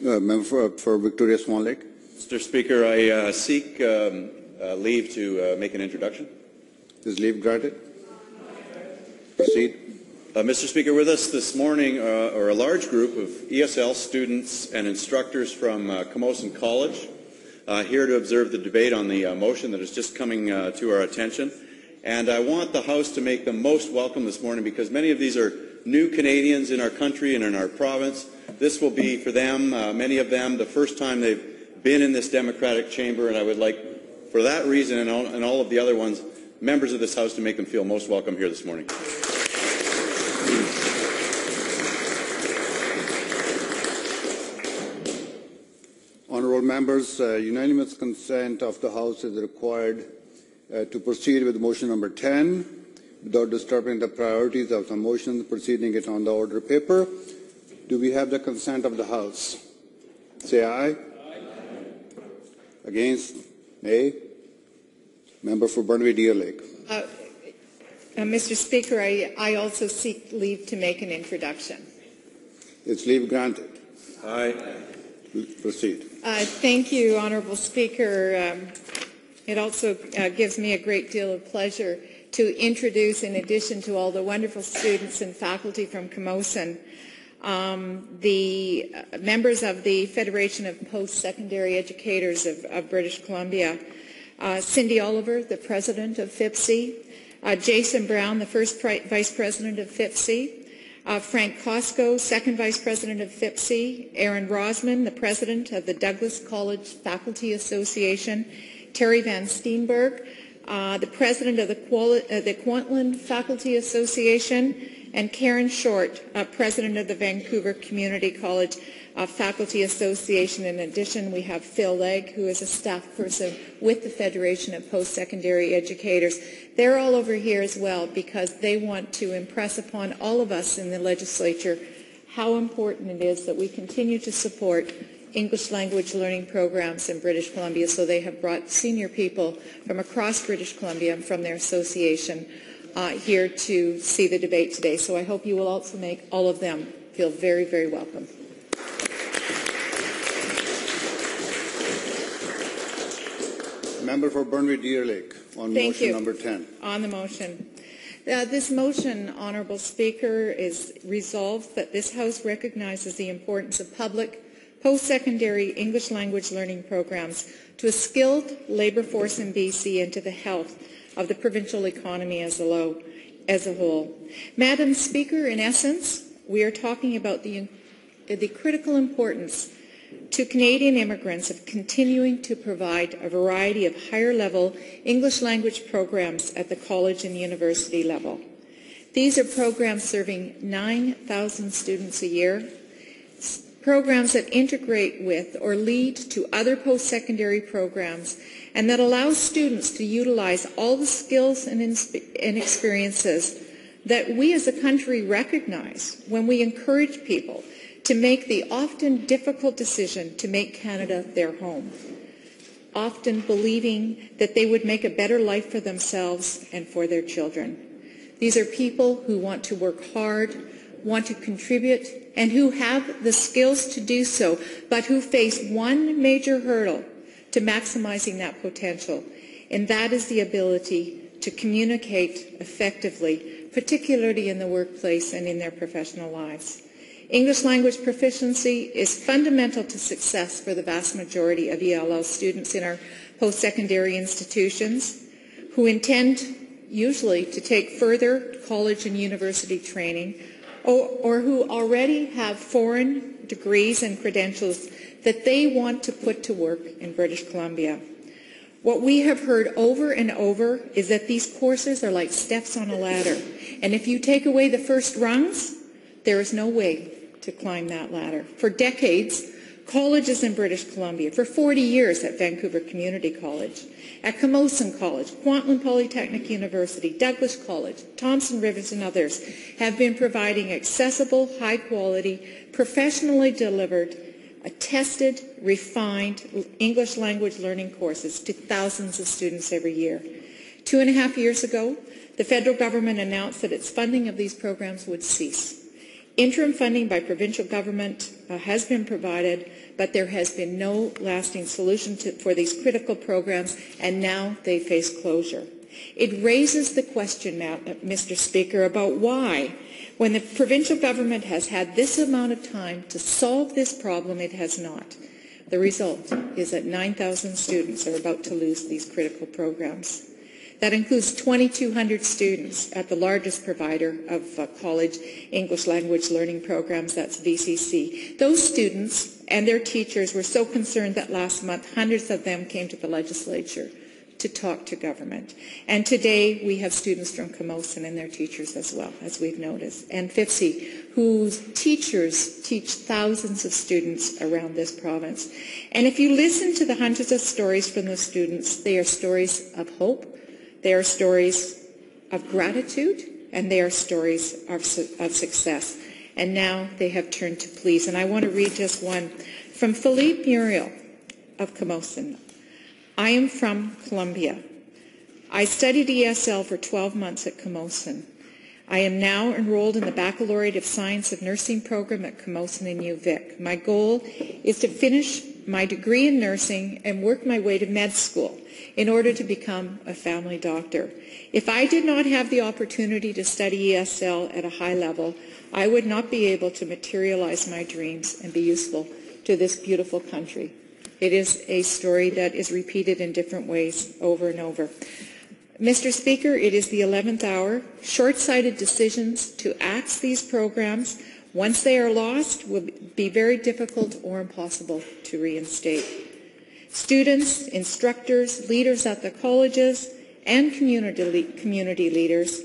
Member for Victoria Swan Lake. Mr. Speaker, I seek leave to make an introduction. Is leave granted? Proceed. Mr. Speaker, with us this morning are a large group of ESL students and instructors from Camosun College here to observe the debate on the motion that is just coming to our attention. And I want the House to make them most welcome this morning because many of these are new Canadians in our country and in our province. This will be for them, many of them, the first time they've been in this democratic chamber, and I would like, for that reason and all of the other ones, members of this House to make them feel most welcome here this morning. Honourable members, unanimous consent of the House is required to proceed with motion number 10 without disturbing the priorities of the motion, proceeding it on the order paper. Do we have the consent of the House? Say aye. Aye. Against? Nay. Member for Burnaby-Deer Lake. Mr. Speaker, I also seek leave to make an introduction. Is leave granted? Aye. Proceed. Thank you, Honourable Speaker. It also gives me a great deal of pleasure to introduce, in addition to all the wonderful students and faculty from Camosun, the members of the Federation of Post-Secondary Educators of British Columbia, Cindy Oliver, the President of FIPSI, Jason Brown, the first Vice President of FIPSI, Frank Costco, Second Vice President of FIPSI, Aaron Rosman, the President of the Douglas College Faculty Association, Terry Van Steenberg, the President of the Kwantlen Faculty Association, and Karen Short, President of the Vancouver Community College Faculty Association. In addition, we have Phil Legg, who is a staff person with the Federation of Post-Secondary Educators. They're all over here as well because they want to impress upon all of us in the legislature how important it is that we continue to support English language learning programs in British Columbia. So they have brought senior people from across British Columbia and from their association here to see the debate today. So I hope you will also make all of them feel very, very welcome. Member for Burnaby-Deer Lake on motion number 10. On the motion. This motion, Honourable Speaker, is resolved that this House recognizes the importance of public post-secondary English language learning programs to a skilled labour force in BC and to the health of the provincial economy as a whole. Madam Speaker, in essence, we are talking about the critical importance to Canadian immigrants of continuing to provide a variety of higher-level English language programs at the college and university level. These are programs serving 9,000 students a year, programs that integrate with or lead to other post-secondary programs and that allows students to utilize all the skills and experiences that we as a country recognize when we encourage people to make the often difficult decision to make Canada their home, often believing that they would make a better life for themselves and for their children. These are people who want to work hard, want to contribute, and who have the skills to do so, but who face one major hurdle to maximizing that potential, and that is the ability to communicate effectively, particularly in the workplace and in their professional lives. English language proficiency is fundamental to success for the vast majority of ELL students in our post-secondary institutions who intend usually to take further college and university training or who already have foreign degrees and credentials that they want to put to work in British Columbia. What we have heard over and over is that these courses are like steps on a ladder, and if you take away the first rungs, there is no way to climb that ladder. For decades, colleges in British Columbia, for 40 years at Vancouver Community College, at Camosun College, Kwantlen Polytechnic University, Douglas College, Thompson Rivers and others have been providing accessible, high-quality, professionally delivered, tested, refined English language learning courses to thousands of students every year. 2.5 years ago, the federal government announced that its funding of these programs would cease. Interim funding by provincial government has been provided, but there has been no lasting solution for these critical programs, and now they face closure. It raises the question now, Mr. Speaker, about why, when the provincial government has had this amount of time to solve this problem, it has not. The result is that 9,000 students are about to lose these critical programs. That includes 2,200 students at the largest provider of college English language learning programs, that's VCC. Those students and their teachers were so concerned that last month hundreds of them came to the legislature to talk to government. And today we have students from Camosun and their teachers as well, as we've noticed, and FIPSI, whose teachers teach thousands of students around this province. And if you listen to the hundreds of stories from the students, they are stories of hope, they are stories of gratitude, and they are stories of success. And now they have turned to pleas. And I want to read just one from Philippe Muriel of Camosun. I am from Colombia. I studied ESL for 12 months at Camosun. I am now enrolled in the Baccalaureate of Science of Nursing program at Camosun and UVic. My goal is to finish my degree in nursing and work my way to med school in order to become a family doctor. If I did not have the opportunity to study ESL at a high level, I would not be able to materialize my dreams and be useful to this beautiful country. It is a story that is repeated in different ways over and over. Mr. Speaker, it is the 11th hour. Short-sighted decisions to axe these programs, once they are lost, will be very difficult or impossible to reinstate. Students, instructors, leaders at the colleges, and community leaders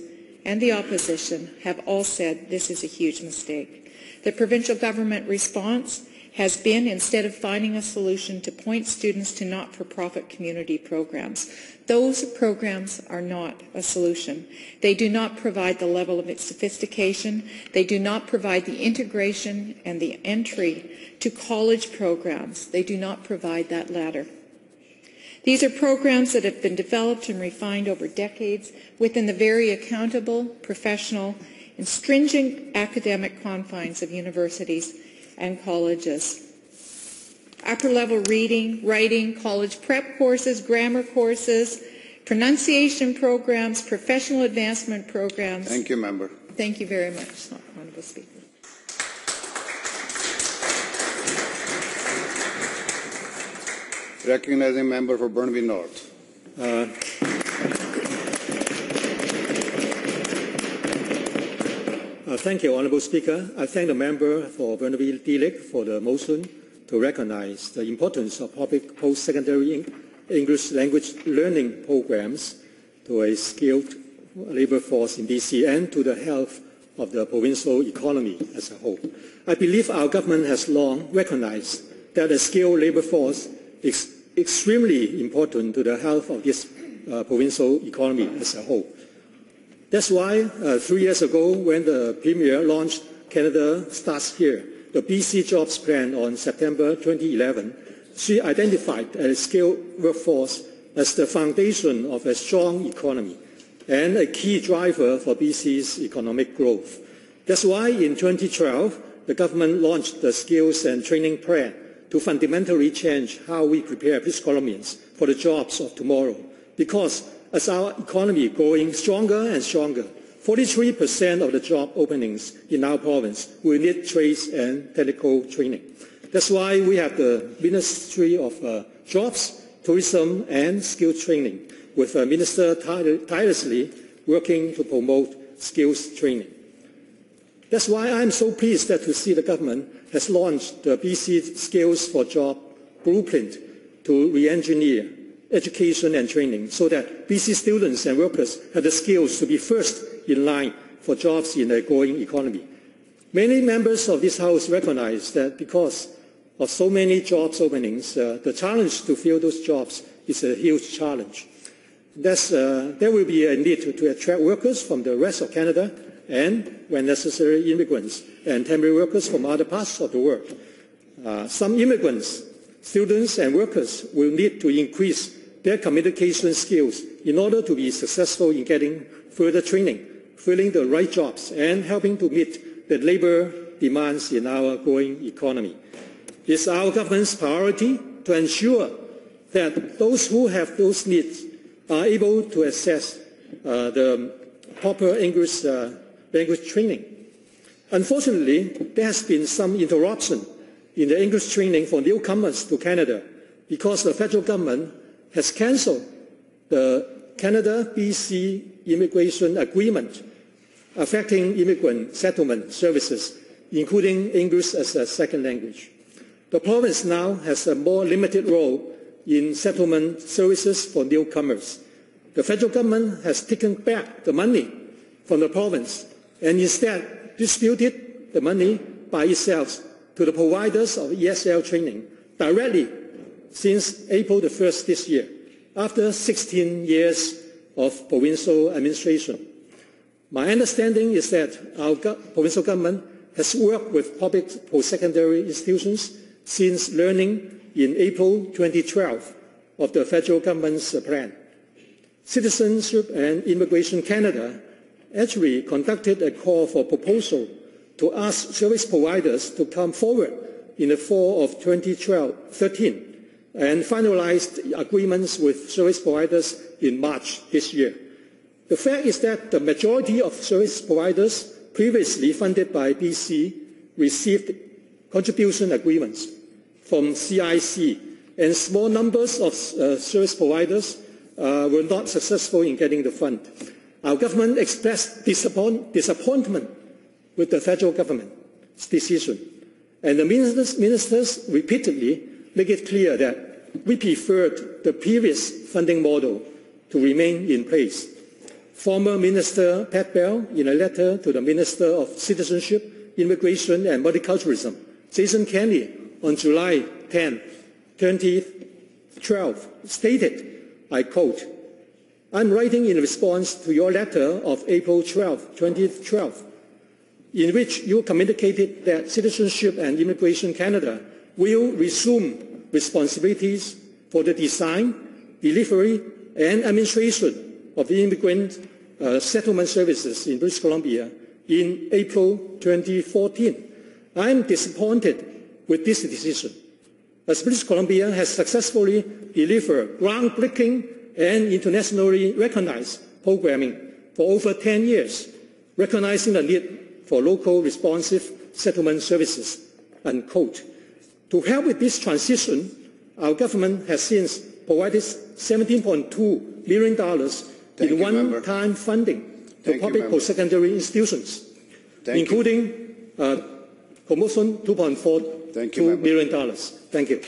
and the opposition have all said this is a huge mistake. The provincial government response has been, instead of finding a solution, to point students to not-for-profit community programs. Those programs are not a solution. They do not provide the level of sophistication. They do not provide the integration and the entry to college programs. They do not provide that latter. These are programs that have been developed and refined over decades within the very accountable, professional, and stringent academic confines of universities and colleges. Upper-level reading, writing, college prep courses, grammar courses, pronunciation programs, professional advancement programs. Thank you, Member. Thank you very much, Honourable Speaker. Recognizing Member for Burnaby North. Thank you, Honourable Speaker. I thank the member for Burnaby District for the motion to recognize the importance of public post-secondary English language learning programs to a skilled labour force in BC and to the health of the provincial economy as a whole. I believe our government has long recognized that a skilled labour force is extremely important to the health of this provincial economy as a whole. That's why 3 years ago, when the Premier launched Canada Starts Here, the BC Jobs Plan on September 2011, she identified a skilled workforce as the foundation of a strong economy and a key driver for BC's economic growth. That's why in 2012, the government launched the Skills and Training Plan to fundamentally change how we prepare British Columbians for the jobs of tomorrow. Because as our economy growing stronger and stronger, 43% of the job openings in our province will need trades and technical training. That's why we have the Ministry of Jobs, Tourism and Skills Training, with the Minister tirelessly working to promote skills training. That's why I'm so pleased to see the government has launched the BC Skills for Job Blueprint to re-engineer education and training so that BC students and workers have the skills to be first in line for jobs in a growing economy. Many members of this House recognize that because of so many jobs openings, the challenge to fill those jobs is a huge challenge. There will be a need to attract workers from the rest of Canada and, when necessary, immigrants and temporary workers from other parts of the world. Some immigrants, students and workers will need to increase their communication skills in order to be successful in getting further training, filling the right jobs, and helping to meet the labor demands in our growing economy. It's our government's priority to ensure that those who have those needs are able to access the proper English language training. Unfortunately, there has been some interruption in the English training for newcomers to Canada because the federal government has cancelled the Canada-BC immigration agreement affecting immigrant settlement services, including English as a second language. The province now has a more limited role in settlement services for newcomers. The federal government has taken back the money from the province and instead distributed the money by itself to the providers of ESL training directly since April the 1st this year, after 16 years of provincial administration. My understanding is that our provincial government has worked with public post-secondary institutions since learning in April 2012 of the federal government's plan. Citizenship and Immigration Canada actually conducted a call for proposal to ask service providers to come forward in the fall of 2013 and finalized agreements with service providers in March this year. The fact is that the majority of service providers previously funded by BC received contribution agreements from CIC, and small numbers of service providers were not successful in getting the fund. Our government expressed disappointment with the federal government's decision, and the ministers repeatedly make it clear that we preferred the previous funding model to remain in place. Former Minister Pat Bell, in a letter to the Minister of Citizenship, Immigration and Multiculturalism, Jason Kenney, on July 10, 2012, stated, I quote, I'm writing in response to your letter of April 12, 2012, in which you communicated that Citizenship and Immigration Canada will resume responsibilities for the design, delivery, and administration of the immigrant settlement services in British Columbia in April 2014. I am disappointed with this decision, as British Columbia has successfully delivered groundbreaking and internationally recognized programming for over 10 years, recognizing the need for local responsive settlement services, unquote. To help with this transition, our government has since provided $17.2 million in one-time funding to public post-secondary institutions, including promotion $2.42 million. Thank you.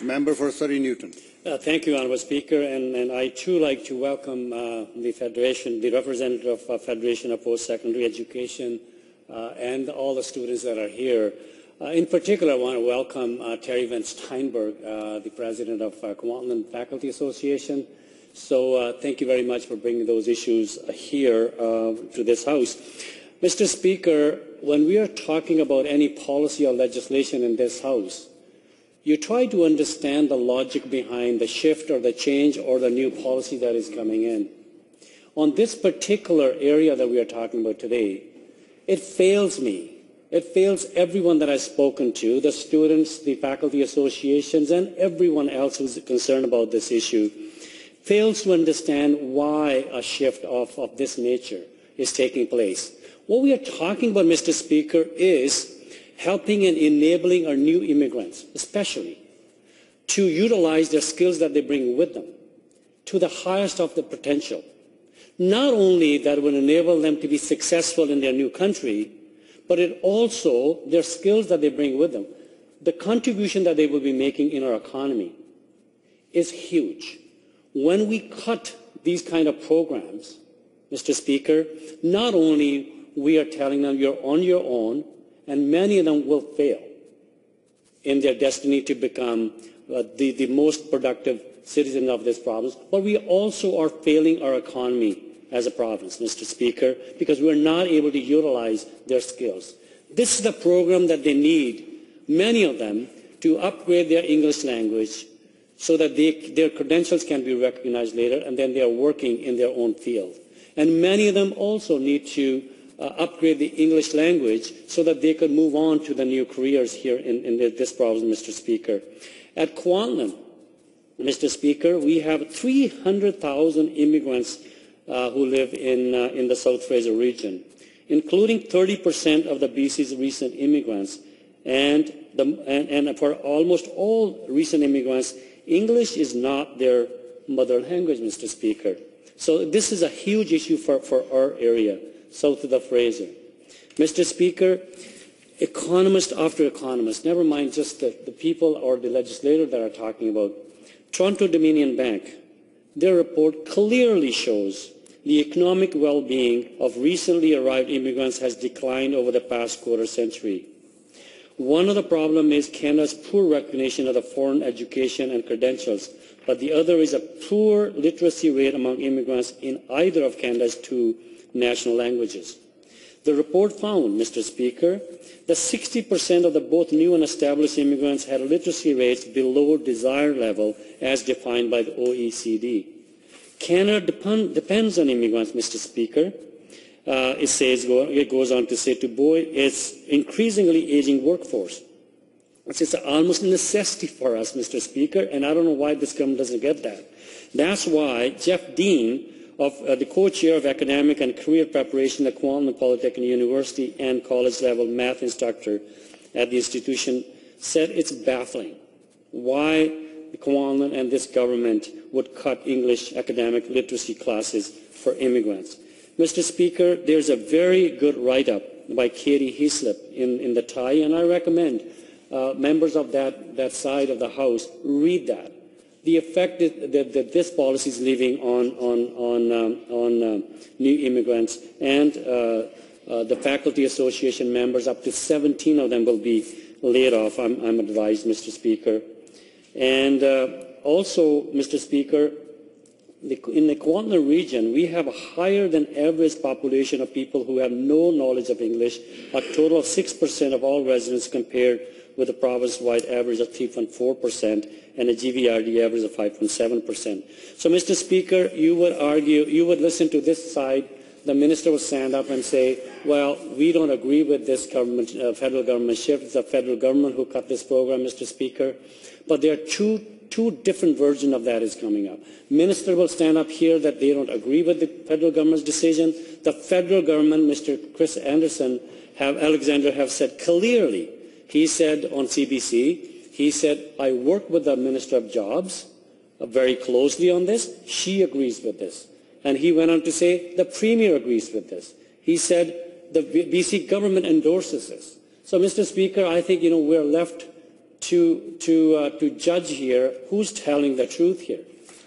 Member for Surrey Newton. Thank you, Honourable Speaker, and I too like to welcome the Federation, the representative of Federation of Post-Secondary Education, and all the students that are here. In particular, I want to welcome Terry Van Steinberg, the president of Kwantlen Faculty Association. So thank you very much for bringing those issues here to this House. Mr. Speaker, when we are talking about any policy or legislation in this House, you try to understand the logic behind the shift or the change or the new policy that is coming in. On this particular area that we are talking about today, it fails me. It fails everyone that I've spoken to, the students, the faculty associations, and everyone else who's concerned about this issue, fails to understand why a shift of this nature is taking place. What we are talking about, Mr. Speaker, is helping and enabling our new immigrants, especially, to utilize their skills that they bring with them to the highest of the potential. Not only that will enable them to be successful in their new country, but it also, their skills that they bring with them, the contribution that they will be making in our economy is huge. When we cut these kind of programs, Mr. Speaker, not only we are telling them you're on your own, and many of them will fail in their destiny to become the most productive citizen of this province, but we also are failing our economy as a province, Mr. Speaker, because we're not able to utilize their skills. This is the program that they need, many of them, to upgrade their English language so that their credentials can be recognized later, and then they are working in their own field. And many of them also need to upgrade the English language so that they could move on to the new careers here in this province, Mr. Speaker. At Kwantlen, Mr. Speaker, we have 300,000 immigrants who live in the South Fraser region, including 30% of the BC's recent immigrants. And for almost all recent immigrants, English is not their mother language, Mr. Speaker. So this is a huge issue for our area, south of the Fraser. Mr. Speaker, economist after economist, never mind just the people or the legislator that are talking about, Toronto Dominion Bank, their report clearly shows the economic well-being of recently arrived immigrants has declined over the past quarter century. One of the problems is Canada's poor recognition of the foreign education and credentials, but the other is a poor literacy rate among immigrants in either of Canada's two national languages. The report found, Mr. Speaker, that 60% of the both new and established immigrants had literacy rates below desired level as defined by the OECD. Canada depends on immigrants, Mr. Speaker. It goes on to say, to buoy its increasingly aging workforce. It's almost a necessity for us, Mr. Speaker, and I don't know why this government doesn't get that. That's why Jeff Dean, of the co-chair of academic and career preparation at Kwantlen Polytechnic University and college-level math instructor at the institution, said it's baffling why Kwantlen and this government would cut English academic literacy classes for immigrants. Mr. Speaker, there's a very good write-up by Katie Heaslip in the TIE, and I recommend members of that side of the House read that. The effect that this policy is leaving on new immigrants, and the Faculty Association members, up to 17 of them will be laid off, I'm advised, Mr. Speaker. And also, Mr. Speaker, in the Kwantlen region, we have a higher than average population of people who have no knowledge of English, a total of 6% of all residents compared with a province-wide average of 3.4% and a GVRD average of 5.7%. So, Mr. Speaker, you would argue, you would listen to this side, the minister would stand up and say, well, we don't agree with this government, federal government shift. It's the federal government who cut this program, Mr. Speaker. But there are two different versions of that is coming up. Minister will stand up here that they don't agree with the federal government's decision. The federal government, Mr. Chris Alexander have said clearly, he said on CBC, he said, I work with the Minister of Jobs very closely on this. She agrees with this. And he went on to say, the Premier agrees with this. He said, the BC government endorses this. So, Mr. Speaker, I think, we're left to judge here who's telling the truth here.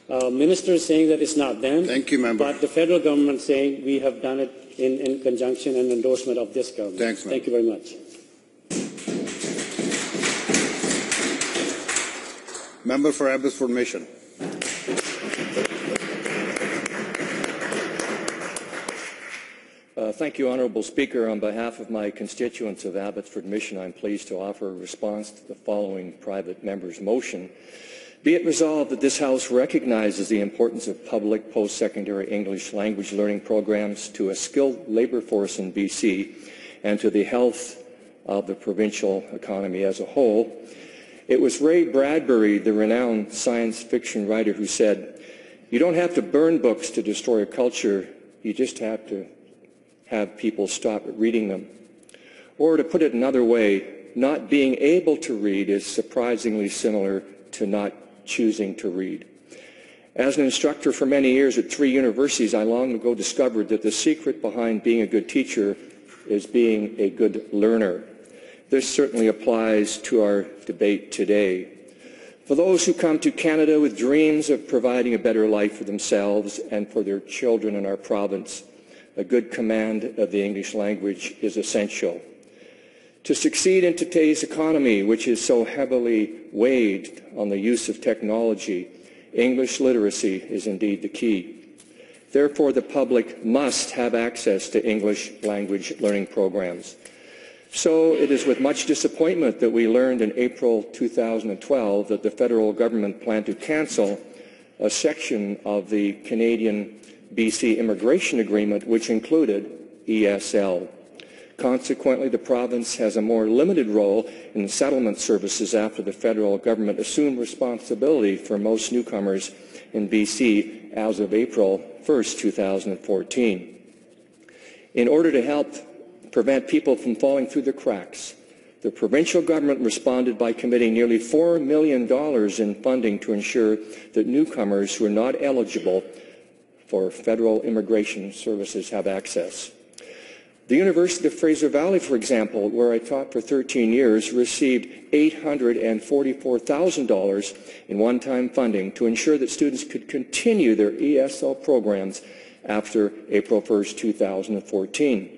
Minister is saying that it's not them. Thank you, member. But the federal government saying we have done it in conjunction and endorsement of this government. Thanks, member. Thank you very much. Member for Abbotsford Mission. Thank you, Honourable Speaker. On behalf of my constituents of Abbotsford Mission, I'm pleased to offer a response to the following private member's motion. Be it resolved that this House recognizes the importance of public post-secondary English language learning programs to a skilled labour force in BC and to the health of the provincial economy as a whole. It was Ray Bradbury, the renowned science fiction writer, who said, "You don't have to burn books to destroy a culture, you just have to have people stop reading them." Or to put it another way, not being able to read is surprisingly similar to not choosing to read. As an instructor for many years at 3 universities, I long ago discovered that the secret behind being a good teacher is being a good learner. This certainly applies to our debate today. For those who come to Canada with dreams of providing a better life for themselves and for their children in our province, a good command of the English language is essential. To succeed in today's economy, which is so heavily weighed on the use of technology, English literacy is indeed the key. Therefore, the public must have access to English language learning programs. So it is with much disappointment that we learned in April 2012 that the federal government planned to cancel a section of the Canadian BC Immigration Agreement, which included ESL. Consequently, the province has a more limited role in settlement services after the federal government assumed responsibility for most newcomers in BC as of April 1st, 2014. In order to help prevent people from falling through the cracks, the provincial government responded by committing nearly $4 million in funding to ensure that newcomers who are not eligible for federal immigration services have access. The University of Fraser Valley, for example, where I taught for 13 years, received $844,000 in one-time funding to ensure that students could continue their ESL programs after April 1st, 2014.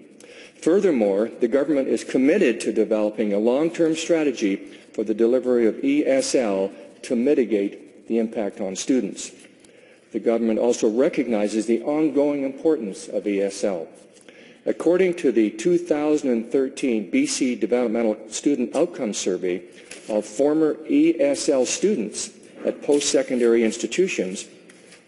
Furthermore, the government is committed to developing a long-term strategy for the delivery of ESL to mitigate the impact on students. The government also recognizes the ongoing importance of ESL. According to the 2013 BC Developmental Student Outcomes Survey of former ESL students at post-secondary institutions,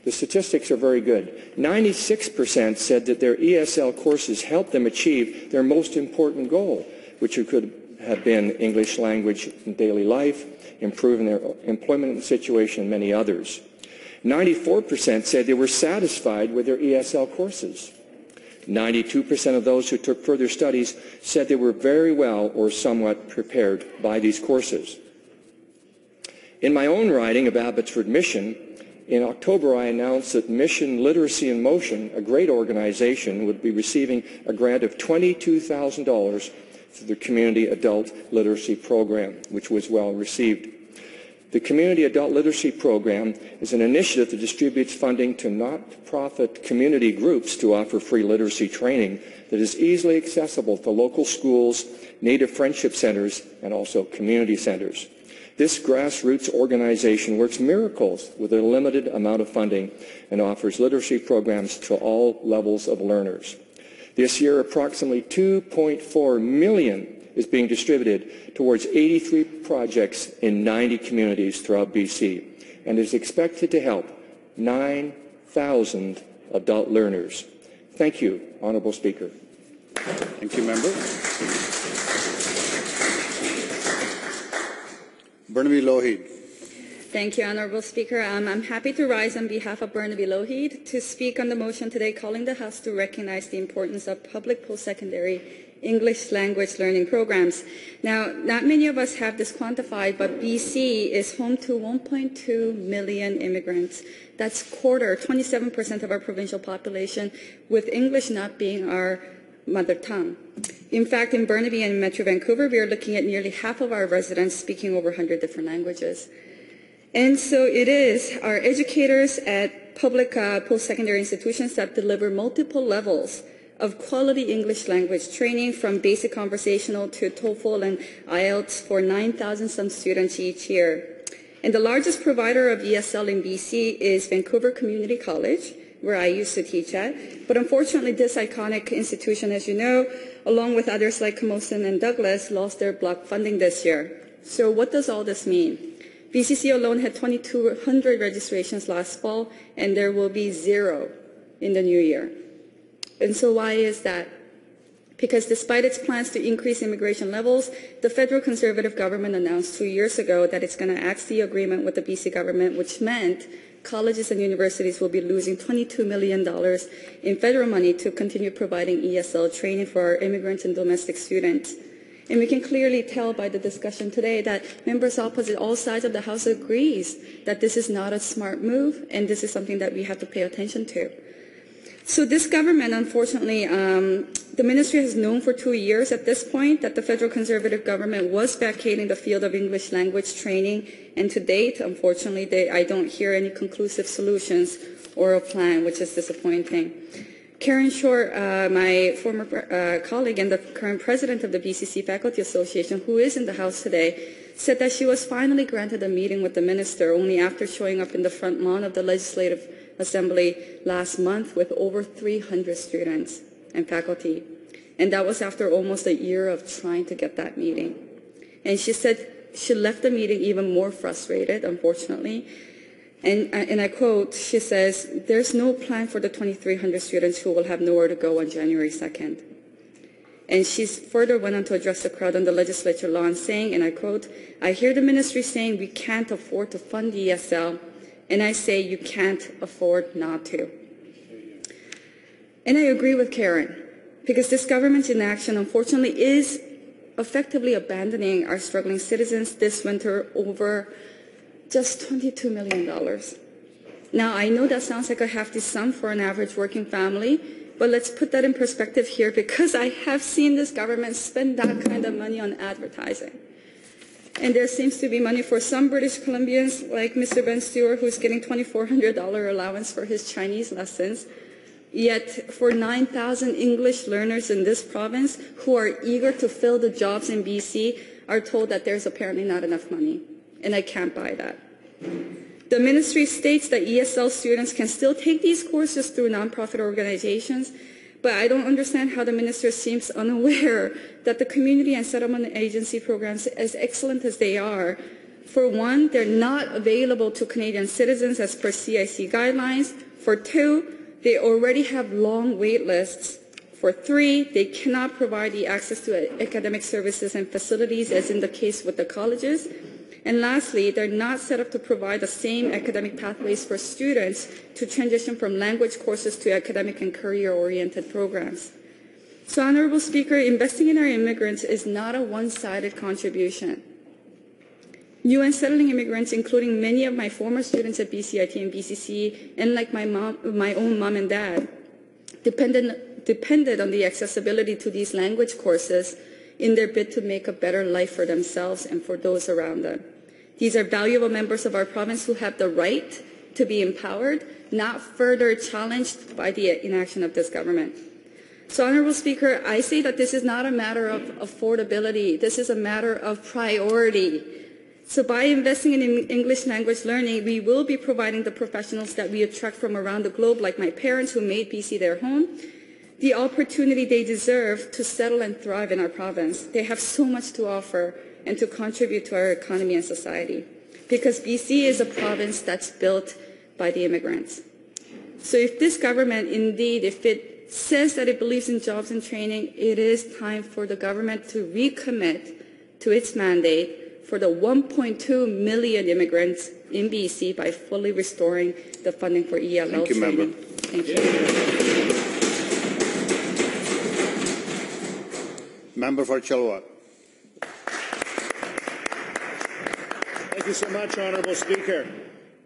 the statistics are very good. 96% said that their ESL courses helped them achieve their most important goal, which could have been English language in daily life, improving their employment situation, and many others. 94% said they were satisfied with their ESL courses. 92% of those who took further studies said they were very well or somewhat prepared by these courses. In my own writing of Abbotsford Mission, in October I announced that Mission Literacy in Motion, a great organization, would be receiving a grant of $22,000 for the Community Adult Literacy Program, which was well received. The Community Adult Literacy Program is an initiative that distributes funding to not-for-profit community groups to offer free literacy training that is easily accessible to local schools, Native Friendship Centers, and also community centers. This grassroots organization works miracles with a limited amount of funding and offers literacy programs to all levels of learners. This year, approximately $2.4 million is being distributed towards 83 projects in 90 communities throughout BC and is expected to help 9,000 adult learners. Thank you, Honourable Speaker. Thank you, Member. Burnaby Lougheed. Thank you, Honourable Speaker. I'm happy to rise on behalf of Burnaby Lougheed to speak on the motion today calling the House to recognize the importance of public post-secondary English language learning programs. Now, not many of us have this quantified, but BC is home to 1.2 million immigrants. That's 27% of our provincial population, with English not being our mother tongue. In fact, in Burnaby and Metro Vancouver, we are looking at nearly half of our residents speaking over 100 different languages. And so it is our educators at public post-secondary institutions that deliver multiple levels of quality English language training, from basic conversational to TOEFL and IELTS for 9,000 some students each year. And the largest provider of ESL in BC is Vancouver Community College, where I used to teach at. But unfortunately, this iconic institution, as you know, along with others like Camosun and Douglas, lost their block funding this year. So what does all this mean? BCC alone had 2,200 registrations last fall, and there will be 0 in the new year. And so why is that? Because despite its plans to increase immigration levels, the federal Conservative government announced 2 years ago that it's going to axe the agreement with the BC government, which meant colleges and universities will be losing $22 million in federal money to continue providing ESL training for our immigrants and domestic students. And we can clearly tell by the discussion today that members opposite all sides of the House agrees that this is not a smart move, and this is something that we have to pay attention to. So this government, unfortunately, the ministry has known for 2 years at this point that the federal Conservative government was vacating the field of English language training, and to date, unfortunately, I don't hear any conclusive solutions or a plan, which is disappointing. Karen Short, my former colleague and the current president of the BCC Faculty Association, who is in the House today, said that she was finally granted a meeting with the minister only after showing up in the front lawn of the Legislative Assembly last month with over 300 students and faculty. And that was after almost a year of trying to get that meeting. And she said she left the meeting even more frustrated, unfortunately. And I quote, she says, "There's no plan for the 2,300 students who will have nowhere to go on January 2nd. And she further went on to address the crowd on the legislature lawn saying, and I quote, "I hear the ministry saying we can't afford to fund the ESL, and I say you can't afford not to." And I agree with Karen, because this government's inaction, unfortunately, is effectively abandoning our struggling citizens this winter over just $22 million. Now, I know that sounds like a hefty sum for an average working family, but let's put that in perspective here, because I have seen this government spend that kind of money on advertising. And there seems to be money for some British Columbians, like Mr. Ben Stewart, who's getting $2,400 allowance for his Chinese lessons. Yet for 9,000 English learners in this province who are eager to fill the jobs in BC are told that there's apparently not enough money. And I can't buy that. The ministry states that ESL students can still take these courses through nonprofit organizations, but I don't understand how the minister seems unaware that the community and settlement agency programs, as excellent as they are, for one, they're not available to Canadian citizens as per CIC guidelines. For two, they already have long wait lists. For three, they cannot provide the access to academic services and facilities as in the case with the colleges. And lastly, they're not set up to provide the same academic pathways for students to transition from language courses to academic and career-oriented programs. So, Honorable Speaker, investing in our immigrants is not a one-sided contribution. New and settling immigrants, including many of my former students at BCIT and BCC, and like my own mom and dad, depended on the accessibility to these language courses in their bid to make a better life for themselves and for those around them. These are valuable members of our province who have the right to be empowered, not further challenged by the inaction of this government. So, Honorable Speaker, I say that this is not a matter of affordability. This is a matter of priority. So by investing in English language learning, we will be providing the professionals that we attract from around the globe, like my parents who made BC their home, the opportunity they deserve to settle and thrive in our province. They have so much to offer and to contribute to our economy and society, because BC is a province that's built by the immigrants. So if this government, indeed, if it says that it believes in jobs and training, it is time for the government to recommit to its mandate for the 1.2 million immigrants in BC by fully restoring the funding for ELL Thank you, training. Member. Thank you. Member for Chilliwack. Thank you so much, Honourable Speaker.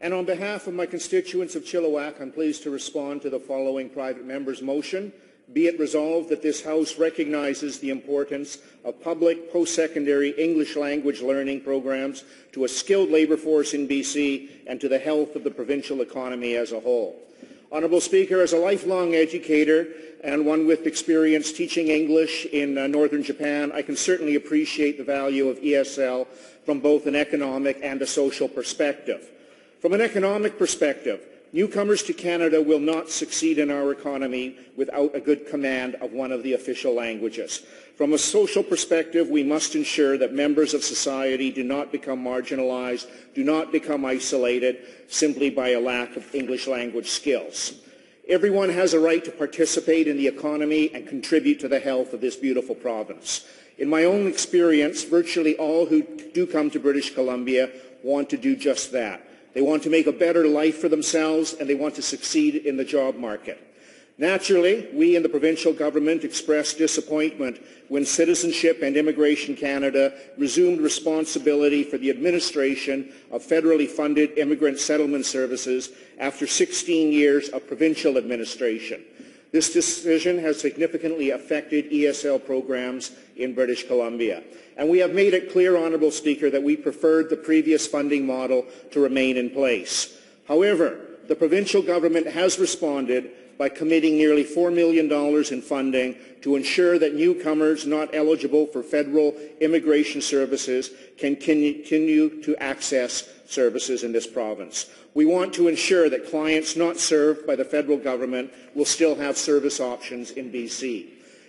And on behalf of my constituents of Chilliwack, I'm pleased to respond to the following private member's motion. Be it resolved that this House recognizes the importance of public post-secondary English language learning programs to a skilled labour force in BC and to the health of the provincial economy as a whole. Honourable Speaker, as a lifelong educator and one with experience teaching English in northern Japan, I can certainly appreciate the value of ESL from both an economic and a social perspective. From an economic perspective, newcomers to Canada will not succeed in our economy without a good command of one of the official languages. From a social perspective, we must ensure that members of society do not become marginalized, do not become isolated simply by a lack of English language skills. Everyone has a right to participate in the economy and contribute to the health of this beautiful province. In my own experience, virtually all who do come to British Columbia want to do just that. They want to make a better life for themselves, and they want to succeed in the job market. Naturally, we in the provincial government expressed disappointment when Citizenship and Immigration Canada resumed responsibility for the administration of federally funded immigrant settlement services after 16 years of provincial administration. This decision has significantly affected ESL programs in British Columbia. And we have made it clear, Honourable Speaker, that we preferred the previous funding model to remain in place. However, the provincial government has responded by committing nearly $4 million in funding to ensure that newcomers not eligible for federal immigration services can continue to access services in this province. We want to ensure that clients not served by the federal government will still have service options in BC.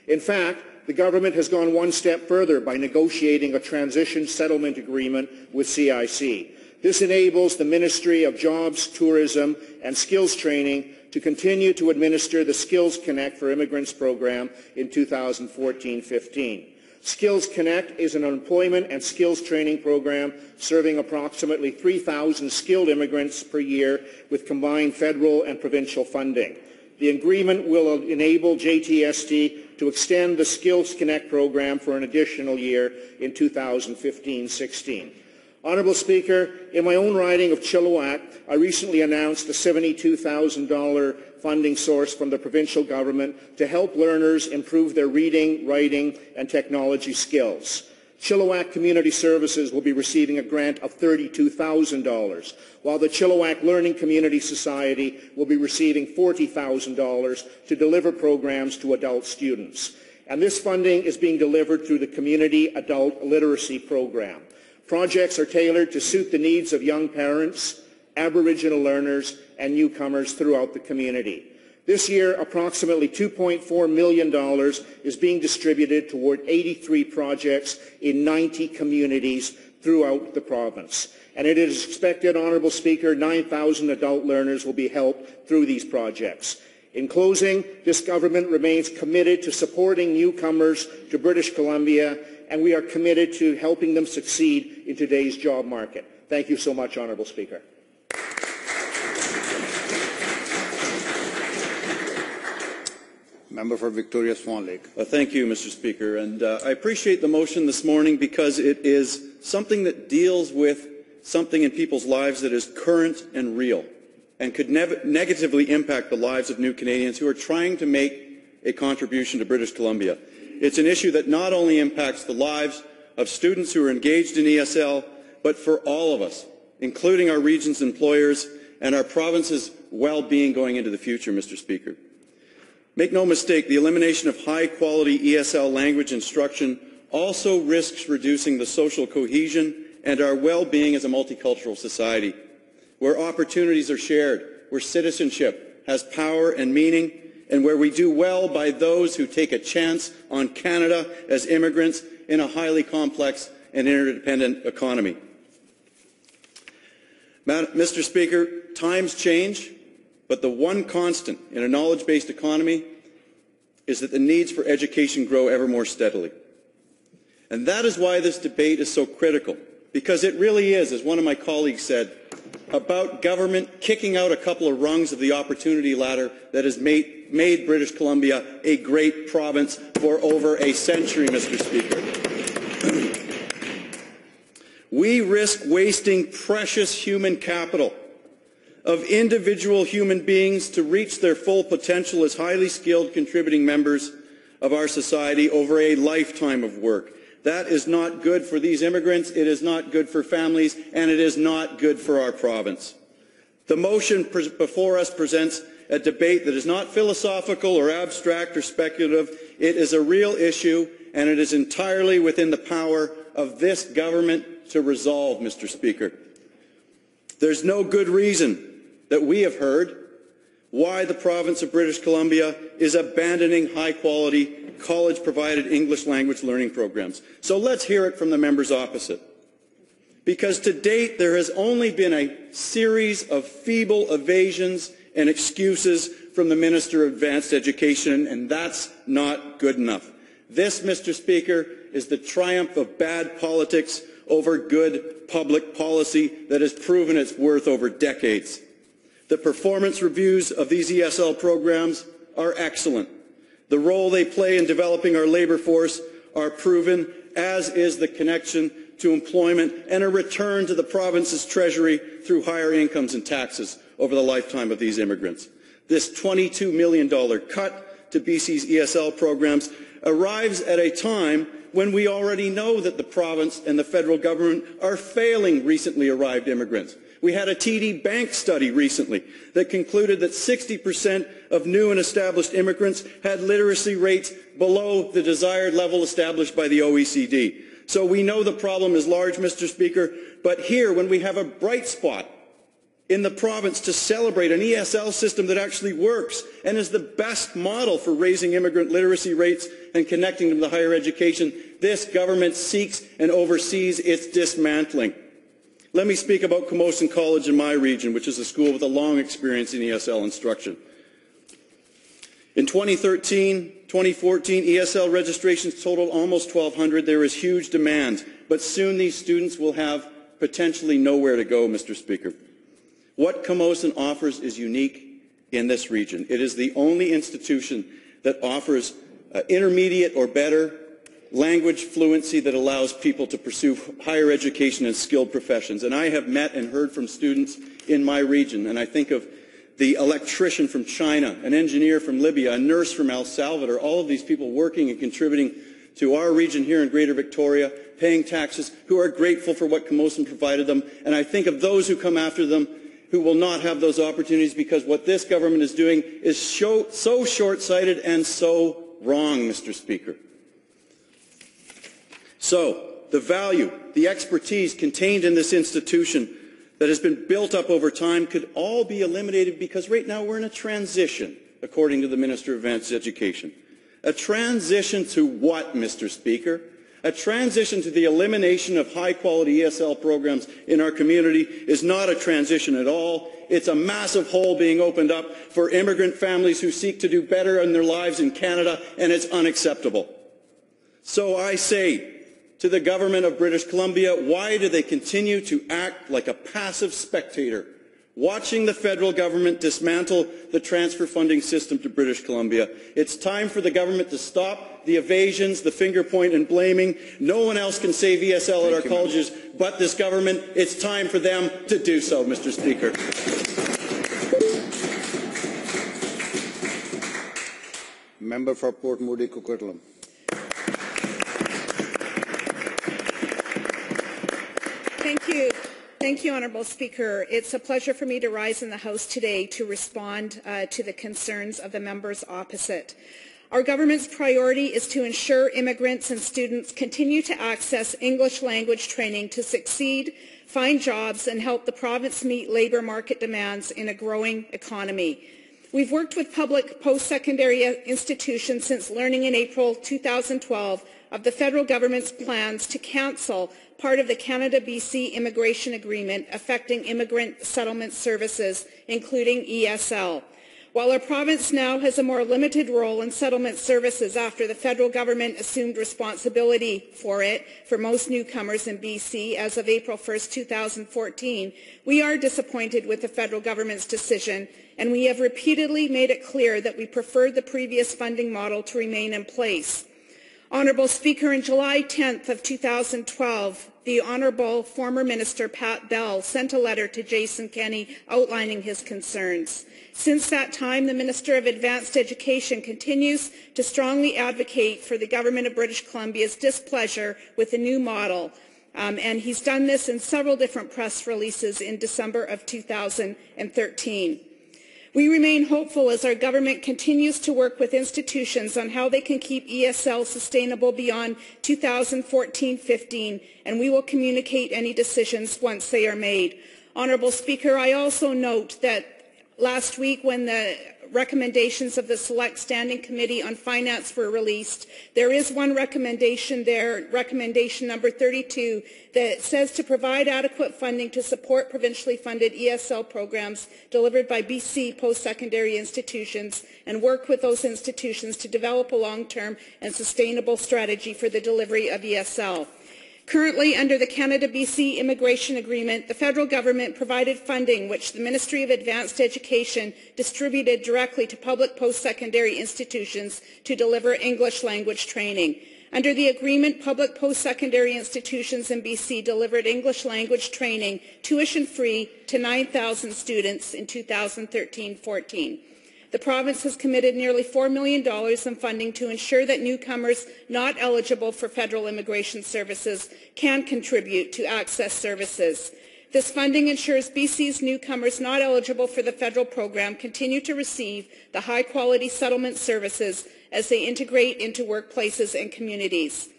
In fact, the government has gone one step further by negotiating a transition settlement agreement with CIC. This enables the Ministry of Jobs, Tourism and Skills Training to continue to administer the Skills Connect for Immigrants program in 2014-15. Skills Connect is an employment and skills training program serving approximately 3,000 skilled immigrants per year with combined federal and provincial funding. The agreement will enable JTST to extend the Skills Connect program for an additional year in 2015-16. Honourable Speaker, in my own riding of Chilliwack, I recently announced a $72,000 funding source from the provincial government to help learners improve their reading, writing and technology skills. Chilliwack Community Services will be receiving a grant of $32,000, while the Chilliwack Learning Community Society will be receiving $40,000 to deliver programs to adult students. And this funding is being delivered through the Community Adult Literacy Program. Projects are tailored to suit the needs of young parents, Aboriginal learners, and newcomers throughout the community. This year, approximately $2.4 million is being distributed toward 83 projects in 90 communities throughout the province. And it is expected, Honourable Speaker, 9,000 adult learners will be helped through these projects. In closing, this government remains committed to supporting newcomers to British Columbia, and we are committed to helping them succeed in today's job market. Thank you so much, Honourable Speaker. Member for Victoria Swan Lake. Thank you, Mr. Speaker. And I appreciate the motion this morning because it is something that deals with something in people's lives that is current and real and could negatively impact the lives of new Canadians who are trying to make a contribution to British Columbia. It's an issue that not only impacts the lives of students who are engaged in ESL, but for all of us, including our region's employers and our province's well-being going into the future, Mr. Speaker. Make no mistake, the elimination of high-quality ESL language instruction also risks reducing the social cohesion and our well-being as a multicultural society, where opportunities are shared, where citizenship has power and meaning, and where we do well by those who take a chance on Canada as immigrants in a highly complex and interdependent economy. Mr. Speaker, times change, but the one constant in a knowledge-based economy is that the needs for education grow ever more steadily. And that is why this debate is so critical, because it really is, as one of my colleagues said, about government kicking out a couple of rungs of the opportunity ladder that has made British Columbia a great province for over a century, Mr. Speaker. We risk wasting precious human capital of individual human beings to reach their full potential as highly skilled contributing members of our society over a lifetime of work. That is not good for these immigrants, it is not good for families, and it is not good for our province. The motion before us presents a debate that is not philosophical or abstract or speculative. It is a real issue, and it is entirely within the power of this government to resolve, Mr. Speaker. There's no good reason that we have heard why the province of British Columbia is abandoning high-quality, college-provided English language learning programs. So let's hear it from the members opposite. Because to date, there has only been a series of feeble evasions and excuses from the Minister of Advanced Education, and that's not good enough. This, Mr. Speaker, is the triumph of bad politics over good public policy that has proven its worth over decades. The performance reviews of these ESL programs are excellent. The role they play in developing our labour force are proven, as is the connection to employment and a return to the province's treasury through higher incomes and taxes over the lifetime of these immigrants. This $22 million cut to BC's ESL programs arrives at a time when we already know that the province and the federal government are failing recently arrived immigrants. We had a TD Bank study recently that concluded that 60% of new and established immigrants had literacy rates below the desired level established by the OECD. So we know the problem is large, Mr. Speaker, but here, when we have a bright spot in the province to celebrate an ESL system that actually works and is the best model for raising immigrant literacy rates and connecting them to higher education, this government seeks and oversees its dismantling. Let me speak about Camosun College in my region, which is a school with a long experience in ESL instruction. In 2013, 2014, ESL registrations totaled almost 1,200. There is huge demand, but soon these students will have potentially nowhere to go, Mr. Speaker. What Camosun offers is unique in this region. It is the only institution that offers intermediate or better language fluency that allows people to pursue higher education and skilled professions. And I have met and heard from students in my region, and I think of the electrician from China, an engineer from Libya, a nurse from El Salvador, all of these people working and contributing to our region here in Greater Victoria, paying taxes, who are grateful for what Camosun provided them. And I think of those who come after them who will not have those opportunities because what this government is doing is so short-sighted and so wrong, Mr. Speaker. So, the value, the expertise contained in this institution that has been built up over time could all be eliminated because right now we're in a transition, according to the Minister of Advanced Education. A transition to what, Mr. Speaker? A transition to the elimination of high-quality ESL programs in our community is not a transition at all. It's a massive hole being opened up for immigrant families who seek to do better in their lives in Canada, and it's unacceptable. So I say to the government of British Columbia, why do they continue to act like a passive spectator, watching the federal government dismantle the transfer funding system to British Columbia? It's time for the government to stop the evasions, the finger point and blaming. No one else can save ESL at our colleges but this government. It's time for them to do so, Mr. Speaker. Member for Port Moody Coquitlam. Thank you, Honourable Speaker. It's a pleasure for me to rise in the House today to respond to the concerns of the members opposite. Our government's priority is to ensure immigrants and students continue to access English language training to succeed, find jobs, and help the province meet labour market demands in a growing economy. We've worked with public post-secondary institutions since learning in April 2012 of the federal government's plans to cancel part of the Canada-BC immigration agreement affecting immigrant settlement services, including ESL. While our province now has a more limited role in settlement services after the federal government assumed responsibility for it for most newcomers in BC as of April 1st, 2014, we are disappointed with the federal government's decision, and we have repeatedly made it clear that we prefer the previous funding model to remain in place. Honourable Speaker, on July 10th of 2012, the Honourable former Minister Pat Bell sent a letter to Jason Kenney outlining his concerns. Since that time, the Minister of Advanced Education continues to strongly advocate for the Government of British Columbia's displeasure with the new model, and he's done this in several different press releases in December of 2013. We remain hopeful as our government continues to work with institutions on how they can keep ESL sustainable beyond 2014-15, and we will communicate any decisions once they are made. Honourable Speaker, I also note that last week when the recommendations of the Select Standing Committee on Finance were released, there is one recommendation there, recommendation number 32, that says to provide adequate funding to support provincially funded ESL programs delivered by BC post-secondary institutions and work with those institutions to develop a long-term and sustainable strategy for the delivery of ESL. Currently, under the Canada-BC Immigration Agreement, the federal government provided funding which the Ministry of Advanced Education distributed directly to public post-secondary institutions to deliver English language training. Under the agreement, public post-secondary institutions in BC delivered English language training tuition-free to 9,000 students in 2013-14. The province has committed nearly $4 million in funding to ensure that newcomers not eligible for federal immigration services can contribute to access services. This funding ensures BC's newcomers not eligible for the federal program continue to receive the high-quality settlement services as they integrate into workplaces and communities.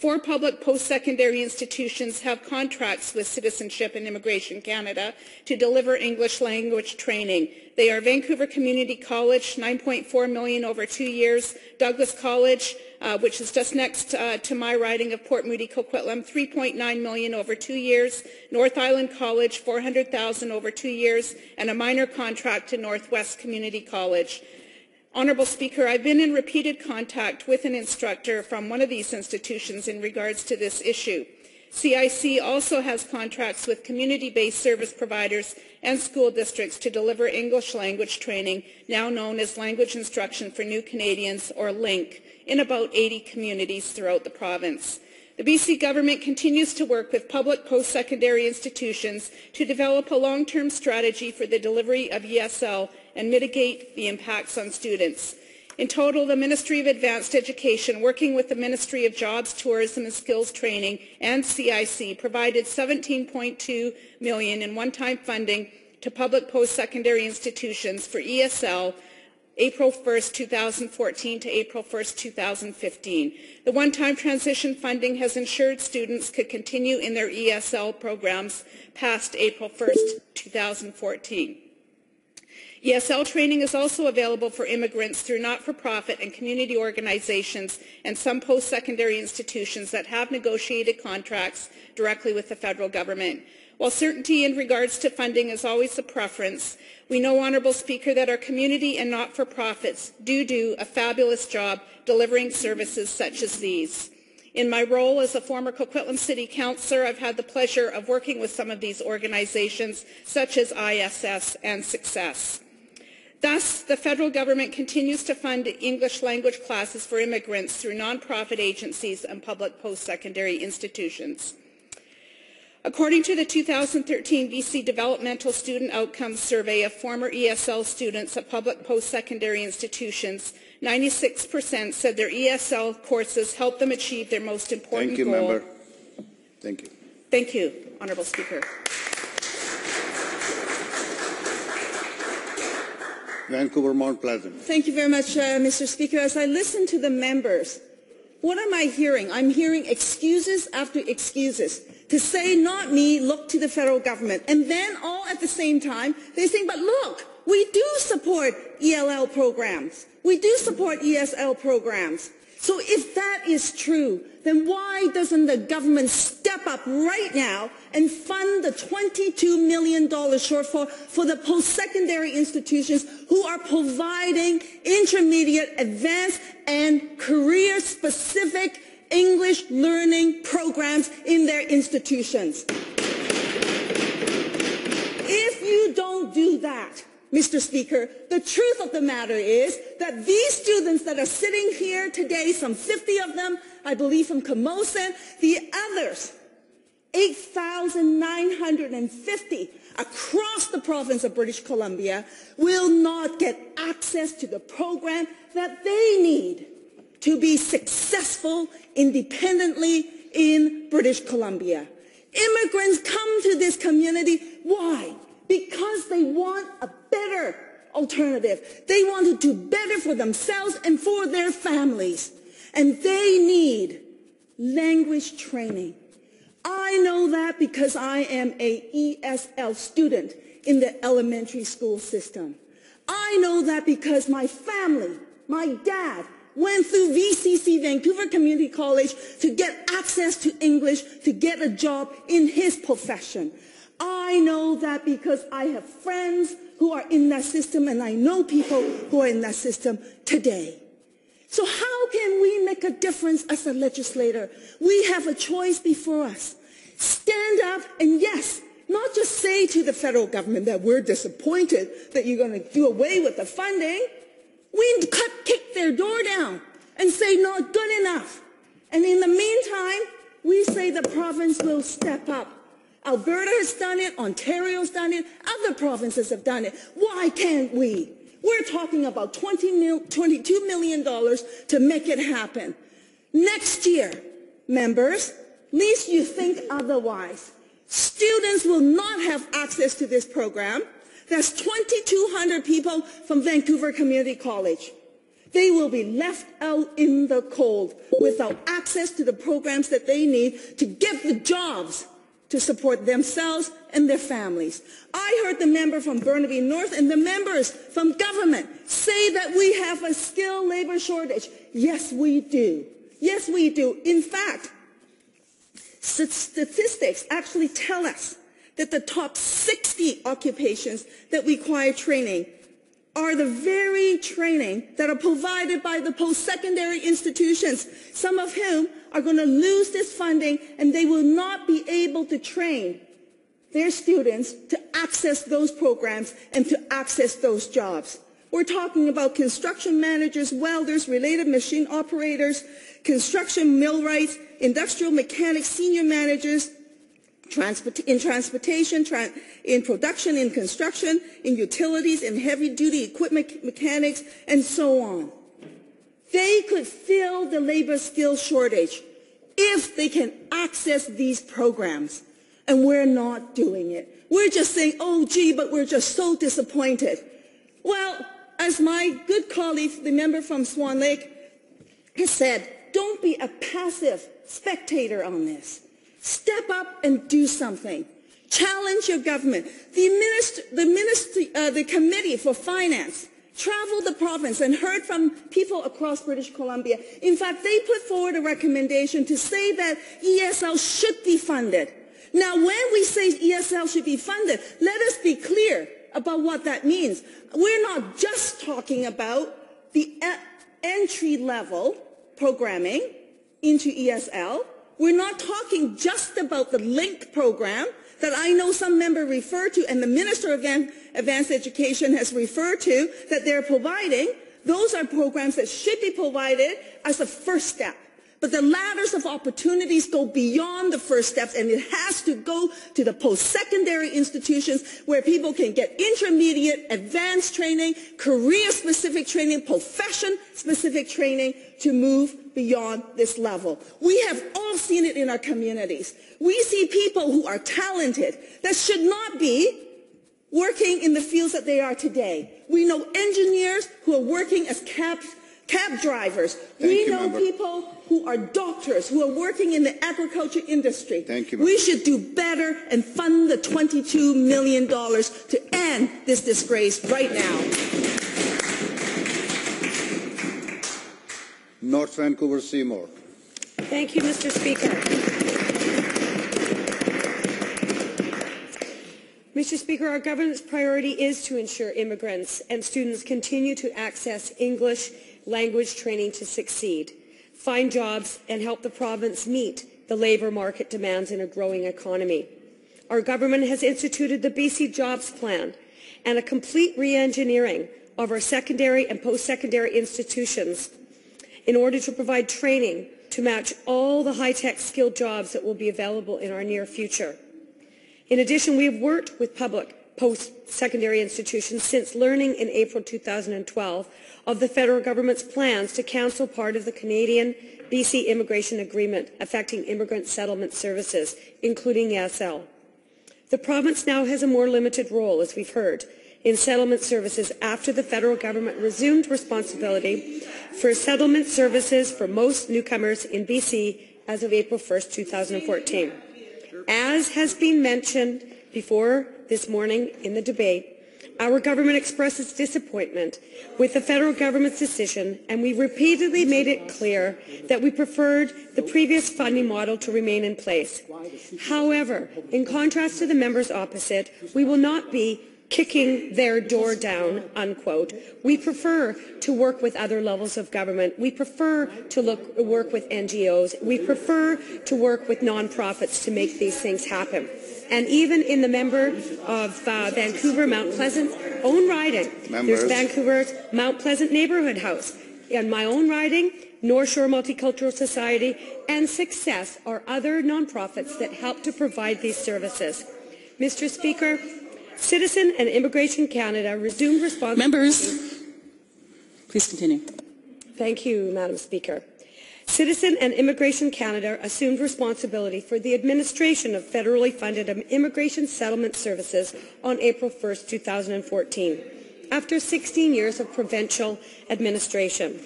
4 public post-secondary institutions have contracts with Citizenship and Immigration Canada to deliver English language training. They are Vancouver Community College, $9.4 million over 2 years, Douglas College, which is just next to my riding of Port Moody Coquitlam, $3.9 million over 2 years, North Island College, $400,000 over 2 years, and a minor contract to Northwest Community College. Honourable Speaker, I've been in repeated contact with an instructor from one of these institutions in regards to this issue. CIC also has contracts with community-based service providers and school districts to deliver English language training, now known as Language Instruction for New Canadians, or LINC, in about 80 communities throughout the province. The BC government continues to work with public post-secondary institutions to develop a long-term strategy for the delivery of ESL and mitigate the impacts on students. In total, the Ministry of Advanced Education, working with the Ministry of Jobs, Tourism and Skills Training and CIC, provided $17.2 million in one-time funding to public post-secondary institutions for ESL April 1st, 2014 to April 1st, 2015. The one-time transition funding has ensured students could continue in their ESL programs past April 1st, 2014. ESL training is also available for immigrants through not-for-profit and community organizations and some post-secondary institutions that have negotiated contracts directly with the federal government. While certainty in regards to funding is always the preference, we know, Honourable Speaker, that our community and not-for-profits do a fabulous job delivering services such as these. In my role as a former Coquitlam City Councillor, I've had the pleasure of working with some of these organizations, such as ISS and Success. Thus, the federal government continues to fund English language classes for immigrants through non-profit agencies and public post-secondary institutions. According to the 2013 BC Developmental Student Outcomes Survey of former ESL students at public post-secondary institutions, 96% said their ESL courses helped them achieve their most important goal. Thank you, Member. Thank you. Thank you, Honourable Speaker. Vancouver Mount Pleasant. Thank you very much, Mr. Speaker. As I listen to the members, what am I hearing? I'm hearing excuses after excuses to say, not me, look to the federal government. And then all at the same time, they say, but look, we do support ELL programs. We do support ESL programs. So if that is true, then why doesn't the government step up right now and fund the $22 million shortfall for the post-secondary institutions who are providing intermediate, advanced, and career-specific English learning programs in their institutions? If you don't do that, Mr. Speaker, the truth of the matter is that these students that are sitting here today, some 50 of them, I believe from Camosun, the others, 8,950 across the province of British Columbia, will not get access to the program that they need to be successful independently in British Columbia. Immigrants come to this community. Why? Because they want a better alternative. They want to do better for themselves and for their families. And they need language training. I know that because I am a ESL student in the elementary school system. I know that because my family, my dad, went through VCC, Vancouver Community College, to get access to English, to get a job in his profession. I know that because I have friends who are in that system, and I know people who are in that system today. So how can we make a difference as a legislator? We have a choice before us. Stand up and, yes, not just say to the federal government that we're disappointed that you're going to do away with the funding. We kick their door down and say not good enough. And in the meantime, we say the province will step up. Alberta has done it, Ontario's done it, other provinces have done it. Why can't we? We're talking about $22 million to make it happen. Next year, members, least you think otherwise. Students will not have access to this program. That's 2,200 people from Vancouver Community College. They will be left out in the cold without access to the programs that they need to get the jobs to support themselves and their families. I heard the member from Burnaby North and the members from government say that we have a skilled labor shortage. Yes, we do. Yes, we do. In fact, statistics actually tell us that the top 60 occupations that require training are the very training that are provided by the post-secondary institutions, some of whom are going to lose this funding, and they will not be able to train their students to access those programs and to access those jobs. We're talking about construction managers, welders, related machine operators, construction millwrights, industrial mechanics, senior managers, in transportation, in production, in construction, in utilities, in heavy-duty equipment mechanics, and so on. They could fill the labor skill shortage if they can access these programs, and we're not doing it. We're just saying, oh, gee, but we're just so disappointed. Well, as my good colleague, the member from Swan Lake, has said, don't be a passive spectator on this. Step up and do something. Challenge your government. The Committee for Finance traveled the province and heard from people across British Columbia. In fact, they put forward a recommendation to say that ESL should be funded. Now, when we say ESL should be funded, let us be clear about what that means. We're not just talking about the entry-level programming into ESL. We're not talking just about the LINK program that I know some member referred to and the Minister of Advanced Education has referred to that they're providing. Those are programs that should be provided as a first step. But the ladders of opportunities go beyond the first steps, and it has to go to the post-secondary institutions where people can get intermediate, advanced training, career-specific training, profession-specific training to move beyond this level. We have all seen it in our communities. We see people who are talented that should not be working in the fields that they are today. We know engineers who are working as cab drivers. We know people who are doctors, who are working in the agriculture industry. We should do better and fund the $22 million to end this disgrace right now. North Vancouver Seymour. Thank you, Mr. Speaker. Mr. Speaker, our government's priority is to ensure immigrants and students continue to access English language training to succeed, find jobs, and help the province meet the labour market demands in a growing economy. Our government has instituted the BC Jobs Plan and a complete re-engineering of our secondary and post-secondary institutions in order to provide training to match all the high-tech skilled jobs that will be available in our near future. In addition, we have worked with public post-secondary institutions since learning in April 2012 of the federal government's plans to cancel part of the Canadian BC immigration agreement affecting immigrant settlement services, including ESL. The province now has a more limited role, as we've heard, in settlement services after the federal government resumed responsibility for settlement services for most newcomers in BC as of April 1st, 2014. As has been mentioned before this morning in the debate, our government expresses disappointment with the federal government's decision, and we repeatedly made it clear that we preferred the previous funding model to remain in place. However, in contrast to the members opposite, we will not be kicking their door down, unquote. We prefer to work with other levels of government. We prefer to work with NGOs. We prefer to work with nonprofits to make these things happen. And even in the member of Vancouver, Mount Pleasant's own riding, there's Vancouver's Mount Pleasant Neighbourhood House. In my own riding, North Shore Multicultural Society and Success are other nonprofits that help to provide these services. Mr. Speaker, Citizen and Immigration Canada resumed responsibility. Members, please continue. Thank you, Madam Speaker. Citizen and Immigration Canada assumed responsibility for the administration of federally funded immigration settlement services on April 1st, 2014. after 16 years of provincial administration.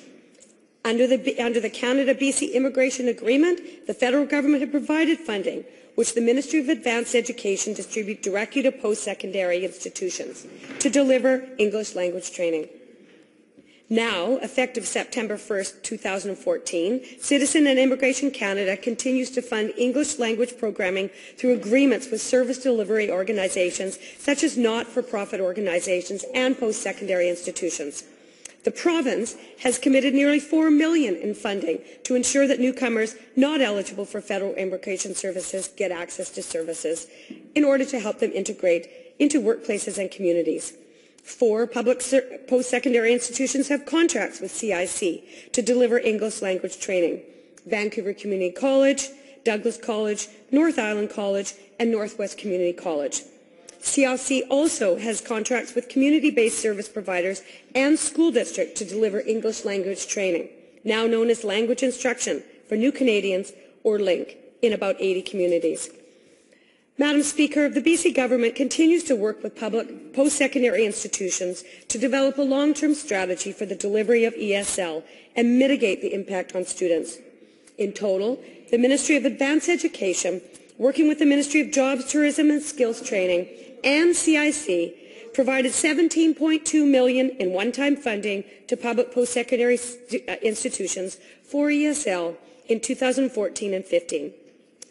Under the Canada-BC Immigration Agreement, the federal government had provided funding, which the Ministry of Advanced Education distributes directly to post-secondary institutions to deliver English language training. Now, effective September 1st, 2014, Citizen and Immigration Canada continues to fund English language programming through agreements with service delivery organizations such as not-for-profit organizations and post-secondary institutions. The province has committed nearly $4 million in funding to ensure that newcomers not eligible for federal immigration services get access to services in order to help them integrate into workplaces and communities. 4 public post-secondary institutions have contracts with CIC to deliver English language training: Vancouver Community College, Douglas College, North Island College, and Northwest Community College. CIC also has contracts with community-based service providers and school districts to deliver English language training, now known as language instruction for new Canadians, or LINC, in about 80 communities. Madam Speaker, the BC Government continues to work with public post-secondary institutions to develop a long-term strategy for the delivery of ESL and mitigate the impact on students. In total, the Ministry of Advanced Education, working with the Ministry of Jobs, Tourism and Skills Training and CIC, provided $17.2 million in one-time funding to public post-secondary institutions for ESL in 2014 and 15.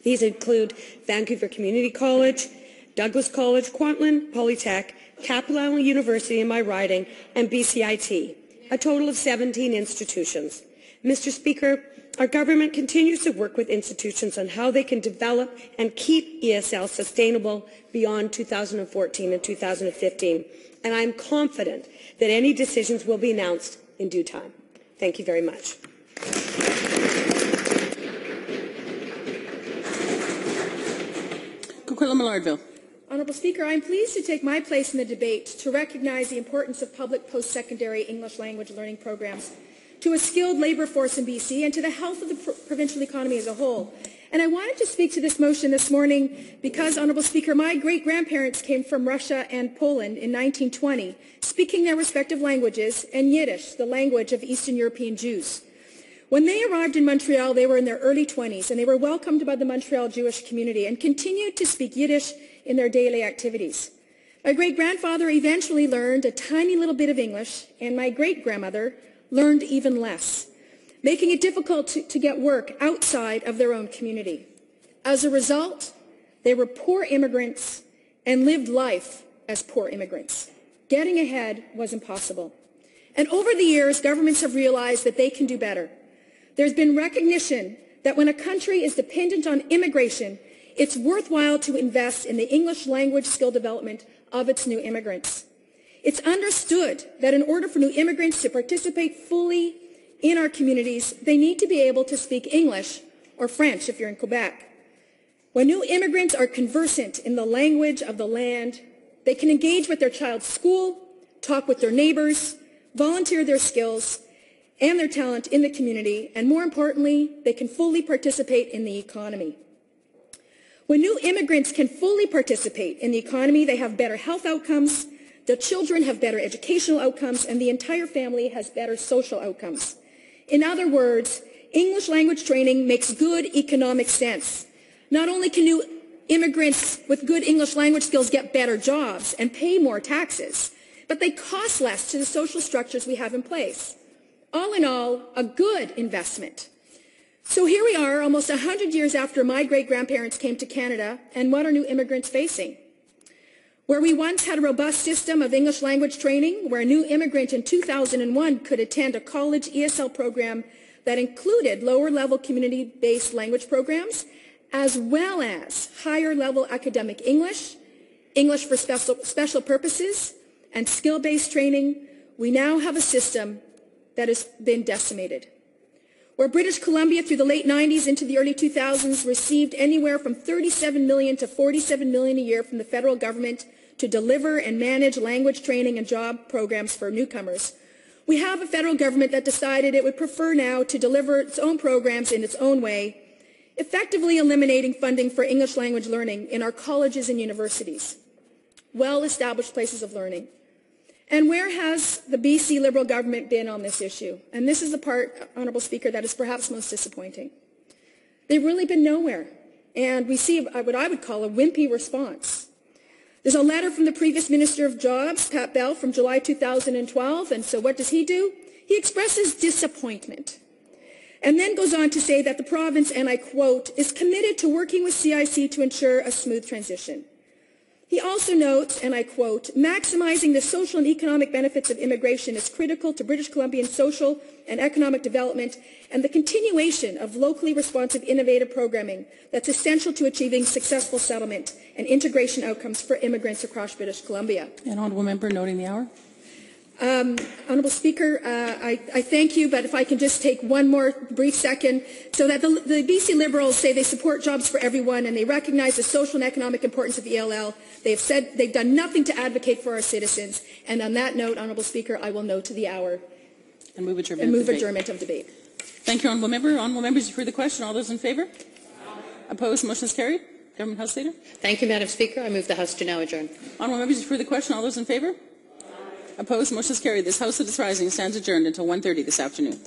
These include Vancouver Community College, Douglas College, Kwantlen, Polytech, Capital Island University in my riding, and BCIT, a total of 17 institutions. Mr. Speaker, our government continues to work with institutions on how they can develop and keep ESL sustainable beyond 2014 and 2015, and I am confident that any decisions will be announced in due time. Thank you very much. Honourable Speaker, I am pleased to take my place in the debate to recognize the importance of public post-secondary English language learning programs to a skilled labour force in BC and to the health of the provincial economy as a whole. And I wanted to speak to this motion this morning because, Honourable Speaker, my great-grandparents came from Russia and Poland in 1920, speaking their respective languages, and Yiddish, the language of Eastern European Jews. When they arrived in Montreal, they were in their early 20s, and they were welcomed by the Montreal Jewish community and continued to speak Yiddish in their daily activities. My great-grandfather eventually learned a tiny little bit of English, and my great-grandmother learned even less, making it difficult to get work outside of their own community. As a result, they were poor immigrants and lived life as poor immigrants. Getting ahead was impossible. And over the years, governments have realized that they can do better. There's been recognition that when a country is dependent on immigration, it's worthwhile to invest in the English language skill development of its new immigrants. It's understood that in order for new immigrants to participate fully in our communities, they need to be able to speak English or French if you're in Quebec. When new immigrants are conversant in the language of the land, they can engage with their child's school, talk with their neighbors, volunteer their skills and their talent in the community, and more importantly, they can fully participate in the economy. When new immigrants can fully participate in the economy, they have better health outcomes, their children have better educational outcomes, and the entire family has better social outcomes. In other words, English language training makes good economic sense. Not only can new immigrants with good English language skills get better jobs and pay more taxes, but they cost less to the social structures we have in place. All in all, a good investment. So here we are, almost 100 years after my great-grandparents came to Canada, and what are new immigrants facing? Where we once had a robust system of English language training, where a new immigrant in 2001 could attend a college ESL program that included lower-level community-based language programs, as well as higher-level academic English, English for special purposes, and skill-based training, we now have a system that has been decimated. Where British Columbia through the late 90s into the early 2000s received anywhere from $37 million to $47 million a year from the federal government to deliver and manage language training and job programs for newcomers, we have a federal government that decided it would prefer now to deliver its own programs in its own way, effectively eliminating funding for English language learning in our colleges and universities, well-established places of learning. And where has the BC Liberal government been on this issue? And this is the part, Honourable Speaker, that is perhaps most disappointing. They've really been nowhere. And we see what I would call a wimpy response. There's a letter from the previous Minister of Jobs, Pat Bell, from July 2012. And so what does he do? He expresses disappointment. And then goes on to say that the province, and I quote, is committed to working with CIC to ensure a smooth transition. He also notes, and I quote, maximizing the social and economic benefits of immigration is critical to British Columbian social and economic development and the continuation of locally responsive innovative programming that's essential to achieving successful settlement and integration outcomes for immigrants across British Columbia. An honourable member noting the hour. Honourable Speaker, I thank you, but if I can just take one more brief second, so that the BC Liberals say they support jobs for everyone and they recognize the social and economic importance of ELL. They've said they've done nothing to advocate for our citizens. And on that note, Honourable Speaker, I will note to the hour and move adjournment of debate. Thank you, Honourable Member. Honourable Members, you've heard the question. All those in favour? Opposed? Motion is carried. Government House Leader. Thank you, Madam Speaker. I move the House to now adjourn. Honourable Members, you've heard the question. All those in favour? Opposed? Motion is carried. This House that is rising stands adjourned until 1:30 this afternoon.